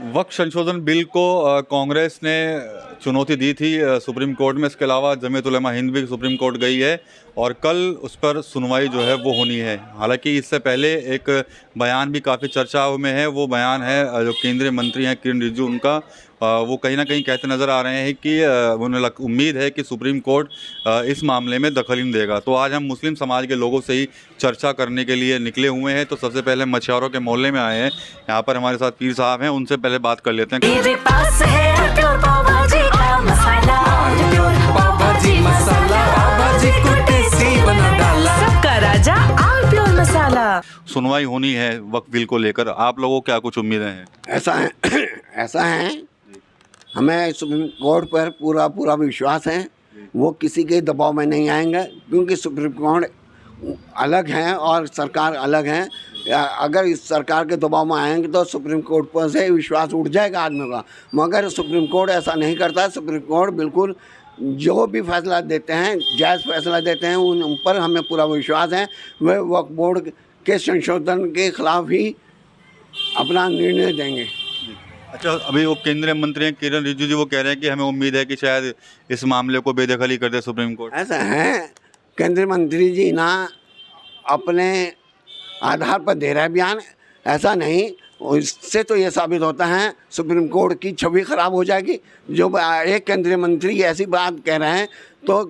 वक्फ संशोधन बिल को कांग्रेस ने चुनौती दी थी सुप्रीम कोर्ट में। इसके अलावा जमीयत उलमा हिंद भी सुप्रीम कोर्ट गई है और कल उस पर सुनवाई जो है वो होनी है। हालांकि इससे पहले एक बयान भी काफ़ी चर्चाओं में है। वो बयान है जो केंद्रीय मंत्री हैं किरण रिजिजू, उनका वो कहीं ना कहीं कहते नज़र आ रहे हैं कि उन्हें उम्मीद है कि सुप्रीम कोर्ट इस मामले में दखल नहीं देगा। तो आज हम मुस्लिम समाज के लोगों से ही चर्चा करने के लिए निकले हुए हैं। तो सबसे पहले मछुआरों के मोहल्ले में आए हैं। यहाँ पर हमारे साथ पीर साहब हैं, उनसे पहले बात कर लेते हैं। मेरे पास है प्योर पाव भाजी का मसाला, प्योर पाव भाजी मसाला, पाव भाजी को टेस्टी बना डाला, सबका राजा आल प्योर मसाला। सुनवाई होनी है वक्फ बिल को लेकर, आप लोगों को क्या कुछ उम्मीदें हैं? ऐसा है हमें सुप्रीम कोर्ट पर पूरा विश्वास है। वो किसी के दबाव में नहीं आएंगे, क्योंकि सुप्रीम कोर्ट अलग है और सरकार अलग है। अगर इस सरकार के दबाव में आएंगे तो सुप्रीम कोर्ट पर से विश्वास उठ जाएगा आदमी का। मगर सुप्रीम कोर्ट ऐसा नहीं करता। सुप्रीम कोर्ट बिल्कुल जो भी फैसला देते हैं, जायज़ फैसला देते हैं, उन पर हमें पूरा विश्वास है। वे वक्फ बोर्ड के संशोधन के खिलाफ ही अपना निर्णय देंगे। अच्छा, अभी वो केंद्रीय मंत्री हैं किरण रिजिजू जी, वो कह रहे हैं कि हमें उम्मीद है कि शायद इस मामले को बेदखल ही कर दे सुप्रीम कोर्ट। ऐसा है, केंद्रीय मंत्री जी ना अपने आधार पर दे रहे हैं बयान, ऐसा नहीं। इससे तो ये साबित होता है सुप्रीम कोर्ट की छवि खराब हो जाएगी। जो एक केंद्रीय मंत्री ऐसी बात कह रहे हैं तो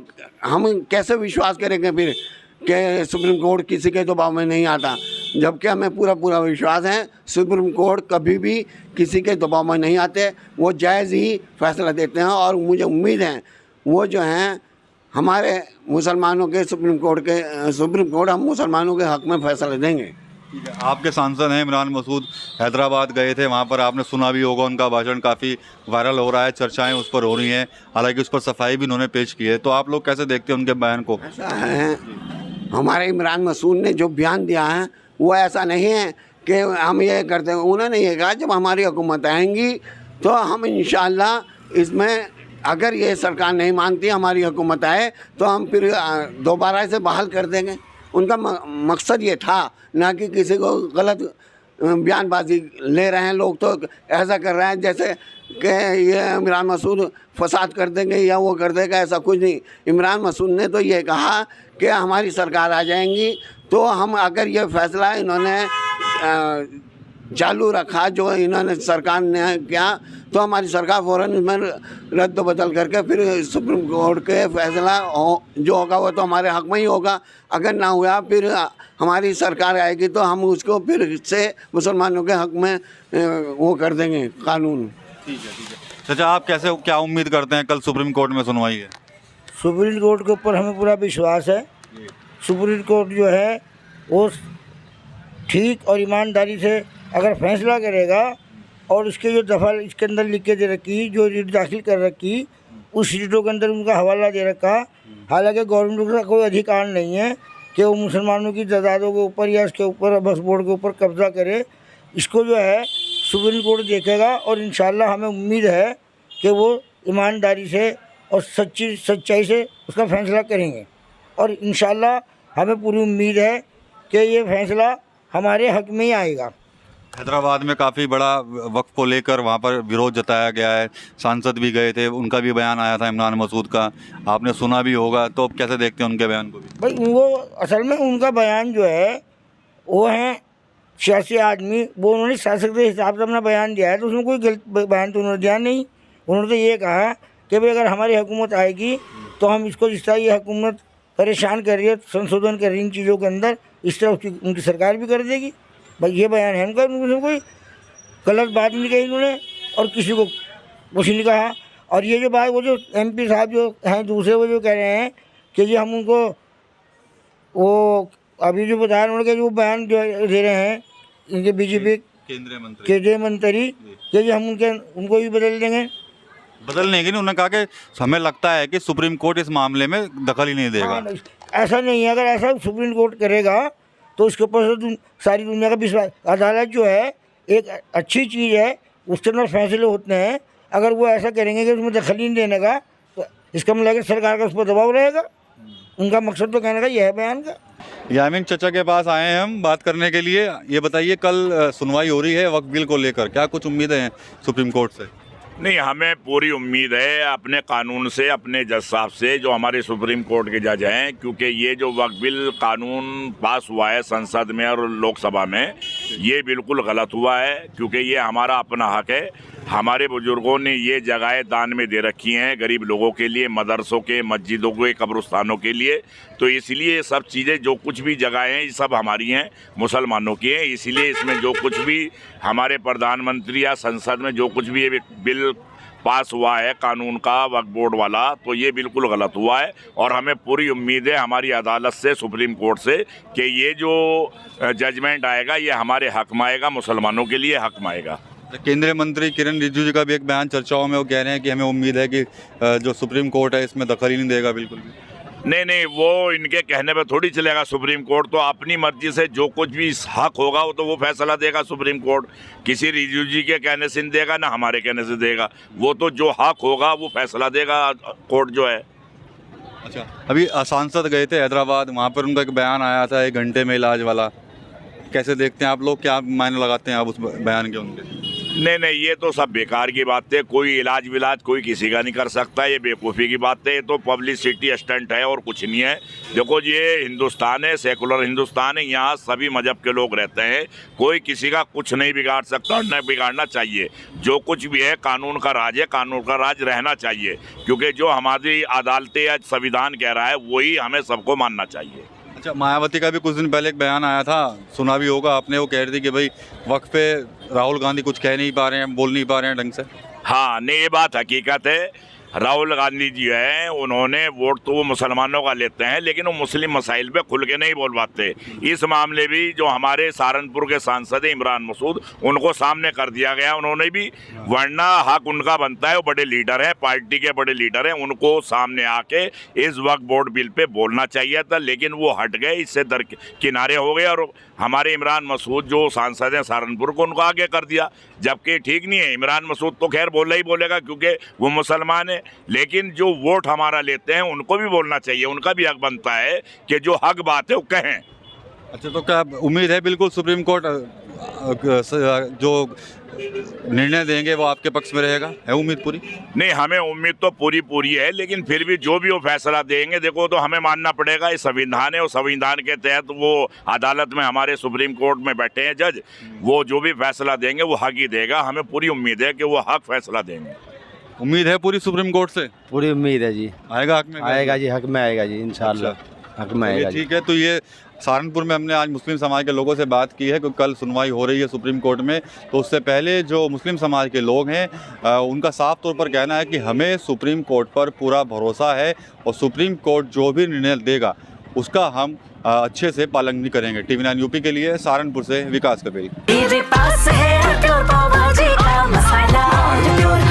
हम कैसे विश्वास करेंगे फिर कि सुप्रीम कोर्ट किसी के दबाव में नहीं आता, जबकि हमें पूरा विश्वास है सुप्रीम कोर्ट कभी भी किसी के दबाव में नहीं आते। वो जायज़ ही फैसला देते हैं और मुझे उम्मीद है वो जो हैं हमारे मुसलमानों के सुप्रीम कोर्ट हम मुसलमानों के हक़ में फैसला देंगे। आपके सांसद हैं इमरान मसूद, हैदराबाद गए थे, वहाँ पर आपने सुना भी होगा, उनका भाषण काफ़ी वायरल हो रहा है, चर्चाएं उस पर हो रही हैं। हालांकि उस पर सफाई भी उन्होंने पेश की है। तो आप लोग कैसे देखते हैं उनके बयान को? ऐसा है, हमारे इमरान मसूद ने जो बयान दिया है वो ऐसा नहीं है कि हम ये करते हैं। उन्होंने ये कहा जब हमारी हुकूमत आएंगी तो हम इंशाअल्लाह इसमें, अगर ये सरकार नहीं मानती हमारी हुकूमत आए तो हम फिर दोबारा इसे बहाल कर देंगे। उनका मकसद ये था, ना कि किसी को गलत बयानबाजी ले रहे हैं लोग। तो ऐसा कर रहे हैं जैसे कि ये इमरान मसूद फसाद कर देंगे या वो कर देगा, ऐसा कुछ नहीं। इमरान मसूद ने तो ये कहा कि हमारी सरकार आ जाएंगी तो हम, अगर ये फैसला इन्होंने चालू रखा जो इन्होंने सरकार ने किया, तो हमारी सरकार फ़ौरन इसमें रद्द बदल करके फिर सुप्रीम कोर्ट के फैसला जो होगा वो तो हमारे हक़ में ही होगा। अगर ना हुआ फिर हमारी सरकार आएगी तो हम उसको फिर से मुसलमानों के हक़ में वो कर देंगे कानून। ठीक है। चाचा, आप क्या उम्मीद करते हैं कल सुप्रीम कोर्ट में सुनवाई है? सुप्रीम कोर्ट के ऊपर हमें पूरा विश्वास है। सुप्रीम कोर्ट जो है वो ठीक और ईमानदारी से अगर फैसला करेगा और उसके जो दफ़ा इसके अंदर लिख के दे रखी, जो रीट दाखिल कर रखी, उस रीटों के अंदर उनका हवाला दे रखा। हालांकि गवर्नमेंट का कोई अधिकार नहीं है कि वो मुसलमानों की जायदादों के ऊपर या इसके ऊपर वक्फ बोर्ड के ऊपर कब्ज़ा करे। इसको जो है सुप्रीम कोर्ट देखेगा और इंशाअल्लाह हमें उम्मीद है कि वो ईमानदारी से और सच्चाई से उसका फैसला करेंगे। और इंशाअल्लाह हमें पूरी उम्मीद है कि ये फैसला हमारे हक़ में ही आएगा। हैदराबाद में काफ़ी बड़ा वक्फ को लेकर वहाँ पर विरोध जताया गया है, सांसद भी गए थे, उनका भी बयान आया था इमरान मसूद का, आपने सुना भी होगा। तो अब कैसे देखते हैं उनके बयान को भी? भाई वो असल में उनका बयान जो है वो है सियासी आदमी, वो उन्होंने शासक के हिसाब से अपना बयान दिया है, तो उसमें कोई गलत बयान तो उन्होंने दिया नहीं। उन्होंने तो ये कहा कि भाई अगर हमारी हुकूमत आएगी तो हम इसको, जिस तरह ये हुकूमत परेशान कर रही है, संशोधन कर रही इन चीज़ों के अंदर, इस तरह उनकी सरकार भी कर देगी। भाई ये बयान है उनका, उन्होंने कोई गलत बात नहीं कही उन्होंने और किसी को कुछ नहीं कहा। और ये जो बात, वो जो MP साहब जो हैं दूसरे, वो जो कह रहे हैं कि जी हम उनको, वो अभी जो बता रहे उन्होंने, जो बयान जो दे रहे हैं इनके BJP केंद्रीय मंत्री कि जी हम उनको भी बदल देंगे। बदलने की नहीं, उन्होंने कहा कि हमें लगता है कि सुप्रीम कोर्ट इस मामले में दखल ही नहीं देगा। ऐसा नहीं है, अगर ऐसा सुप्रीम कोर्ट करेगा तो उसके ऊपर से सारी दुनिया का विश्वास। अदालत जो है एक अच्छी चीज़ है, उसके अंदर फैसले होते हैं। अगर वो ऐसा करेंगे कि उसमें दखल नहीं देने का, तो इसका मतलब है सरकार का उस पर दबाव रहेगा। उनका मकसद तो कहने का यह है बयान का। यामीन चचा के पास आए हैं हम बात करने के लिए। ये बताइए, कल सुनवाई हो रही है वक्फ बिल को लेकर, क्या कुछ उम्मीदें हैं सुप्रीम कोर्ट से? नहीं, हमें पूरी उम्मीद है अपने कानून से, अपने जज साहब से, जो हमारे सुप्रीम कोर्ट के जज हैं, क्योंकि ये जो वक्फ बिल कानून पास हुआ है संसद में और लोकसभा में, ये बिल्कुल गलत हुआ है, क्योंकि ये हमारा अपना हक है। हमारे बुजुर्गों ने ये जगहें दान में दे रखी हैं गरीब लोगों के लिए, मदरसों के, मस्जिदों के, कब्रिस्तानों के लिए। तो इसलिए ये सब चीज़ें, जो कुछ भी जगहें हैं, ये सब हमारी हैं, मुसलमानों की हैं। इसीलिए इसमें जो कुछ भी हमारे प्रधानमंत्री या संसद में जो कुछ भी ये बिल पास हुआ है कानून का वक्फ बोर्ड वाला, तो ये बिल्कुल गलत हुआ है। और हमें पूरी उम्मीद है हमारी अदालत से, सुप्रीम कोर्ट से, कि ये जो जजमेंट आएगा ये हमारे हक में आएगा, मुसलमानों के लिए हक में आएगा। केंद्रीय मंत्री किरण रिजिजू जी का भी एक बयान चर्चाओं में, वो कह रहे हैं कि हमें उम्मीद है कि जो सुप्रीम कोर्ट है इसमें दखल ही नहीं देगा बिल्कुल भी। नहीं, वो इनके कहने पे थोड़ी चलेगा। सुप्रीम कोर्ट तो अपनी मर्जी से जो कुछ भी हक होगा वो तो वो फैसला देगा सुप्रीम कोर्ट। किसी रिजिजू जी के कहने से नहीं देगा, ना हमारे कहने से देगा। वो तो जो हक होगा वो फैसला देगा कोर्ट जो है। अच्छा, अभी सांसद गए थे हैदराबाद, वहाँ पर उनका एक बयान आया था 1 घंटे में इलाज वाला। कैसे देखते हैं आप लोग, क्या मायने लगाते हैं आप उस बयान के उनके? नहीं, ये तो सब बेकार की बात है। कोई इलाज विलाज कोई किसी का नहीं कर सकता, ये बेवकूफ़ी की बात है। ये तो पब्लिसिटी स्टंट है और कुछ नहीं है। देखो, ये हिंदुस्तान है, सेकुलर हिंदुस्तान है, यहाँ सभी मजहब के लोग रहते हैं। कोई किसी का कुछ नहीं बिगाड़ सकता और न बिगाड़ना चाहिए। जो कुछ भी है कानून का राज है, कानून का राज रहना चाहिए, क्योंकि जो हमारी अदालतें या संविधान कह रहा है वही हमें सबको मानना चाहिए। अच्छा, मायावती का भी कुछ दिन पहले एक बयान आया था, सुना भी होगा आपने। वो कह रही थी कि भाई वक्फ पे राहुल गांधी कुछ कह नहीं पा रहे हैं, बोल नहीं पा रहे हैं ढंग से। हाँ, नहीं, ये बात हकीकत है। राहुल गांधी जी हैं, उन्होंने वोट तो वो मुसलमानों का लेते हैं, लेकिन वो मुस्लिम मसाइल पे खुल के नहीं बोल पाते। इस मामले भी जो हमारे सहारनपुर के सांसद हैं इमरान मसूद, उनको सामने कर दिया गया उन्होंने भी, वरना हक उनका बनता है। वो बड़े लीडर हैं, पार्टी के बड़े लीडर हैं, उनको सामने आके इस वक्फ बोर्ड बिल पे बोलना चाहिए था, लेकिन वो हट गए, इससे किनारे हो गए। और हमारे इमरान मसूद जो सांसद हैं सहारनपुर को, उनको आगे कर दिया, जबकि ठीक नहीं है। इमरान मसूद तो खैर बोला ही बोलेगा क्योंकि वो मुसलमान है, लेकिन जो वोट हमारा लेते हैं उनको भी बोलना चाहिए। उनका भी हक बनता है कि जो हक बात है वो कहें। अच्छा, तो क्या उम्मीद है बिल्कुल सुप्रीम कोर्ट जो निर्णय देंगे वो आपके पक्ष में रहेगा? है उम्मीद पूरी? नहीं, हमें उम्मीद तो पूरी है, लेकिन फिर भी जो भी वो फैसला देंगे, देखो, तो हमें मानना पड़ेगा। ये संविधान है और संविधान के तहत वो अदालत में, हमारे सुप्रीम कोर्ट में बैठे हैं जज, वो जो भी फैसला देंगे वो हक ही देगा। हमें पूरी उम्मीद है कि वो हक फैसला देंगे। उम्मीद है पूरी सुप्रीम कोर्ट से? पूरी उम्मीद है जी। आएगा हक में? आएगा जी, हक में आएगा जी, इंशाल्लाह हक में आएगा जी। ठीक है, तो ये सहारनपुर में हमने आज मुस्लिम समाज के लोगों से बात की है कि कल सुनवाई हो रही है सुप्रीम कोर्ट में, तो उससे पहले जो मुस्लिम समाज के लोग हैं उनका साफ तौर पर कहना है कि हमें सुप्रीम कोर्ट पर पूरा भरोसा है और सुप्रीम कोर्ट जो भी निर्णय देगा उसका हम अच्छे से पालन भी करेंगे। TV9 यूपी के लिए सहारनपुर से विकास कपिल। मेरे पास है प्योर पाव भाजी का मसाला, और प्योर